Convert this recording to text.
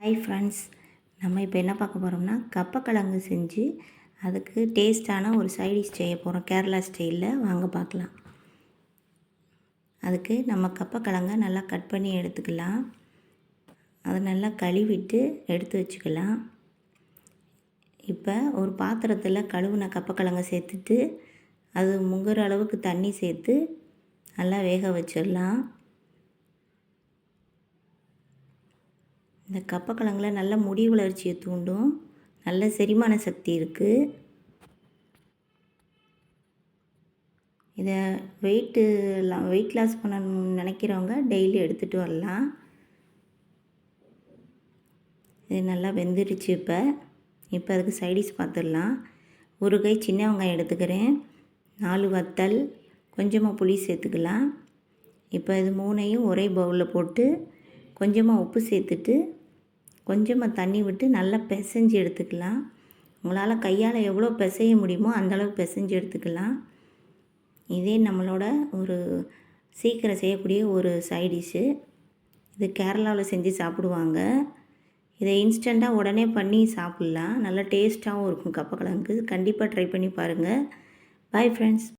Hi friends, நம்ம இப்போ என்ன பார்க்க போகிறோம்னா கப்பக்கிழங்கு செஞ்சு அதுக்கு டேஸ்ட்டான ஒரு சைடிஷ் செய்ய போகிறோம். கேரளா ஸ்டைலில் வாங்க பார்க்கலாம். அதுக்கு நம்ம கப்பக்கிழங்க நல்லா கட் பண்ணி எடுத்துக்கலாம். அதை நல்லா கழுவிட்டு எடுத்து வச்சுக்கலாம். இப்போ ஒரு பாத்திரத்தில் கழுவுன கப்பக்கிழங்க சேர்த்துட்டு அது முங்குற அளவுக்கு தண்ணி சேர்த்து நல்லா வேக வச்சிடலாம். இந்த கப்பக்கிழங்குல நல்ல முடி வளர்ச்சியை தூண்டும், நல்ல செரிமான சக்தி இருக்குது. இதை வெயிட் லாஸ் பண்ணணும்னு நினைக்கிறவங்க டெய்லி எடுத்துகிட்டு வரலாம். இது நல்லா வெந்துடுச்சு. இப்போ அதுக்கு சைடிஷ் பார்த்துடலாம். ஒரு கை சின்ன வெங்காயம் எடுத்துக்கிறேன், 4 வத்தல், கொஞ்சமாக புளி சேர்த்துக்கலாம். இப்போ இது மூணையும் ஒரே பவுலில் போட்டு கொஞ்சமாக உப்பு சேர்த்துட்டு கொஞ்சமாக தண்ணி விட்டு நல்லா பிசைஞ்சு எடுத்துக்கலாம். உங்களால் கையால் எவ்வளோ பிசைய முடியுமோ அந்தளவுக்கு பிசைஞ்சு எடுத்துக்கலாம். இதே நம்மளோட ஒரு சீக்கிரம் செய்யக்கூடிய ஒரு சைடிஷ்ஷு. இது கேரளாவில் செஞ்சு சாப்பிடுவாங்க. இதை இன்ஸ்டண்ட்டாக உடனே பண்ணி சாப்பிட்லாம். நல்லா டேஸ்ட்டாகவும் இருக்கும் கப்பக்கிழங்கு. கண்டிப்பாக ட்ரை பண்ணி பாருங்கள். Bye friends.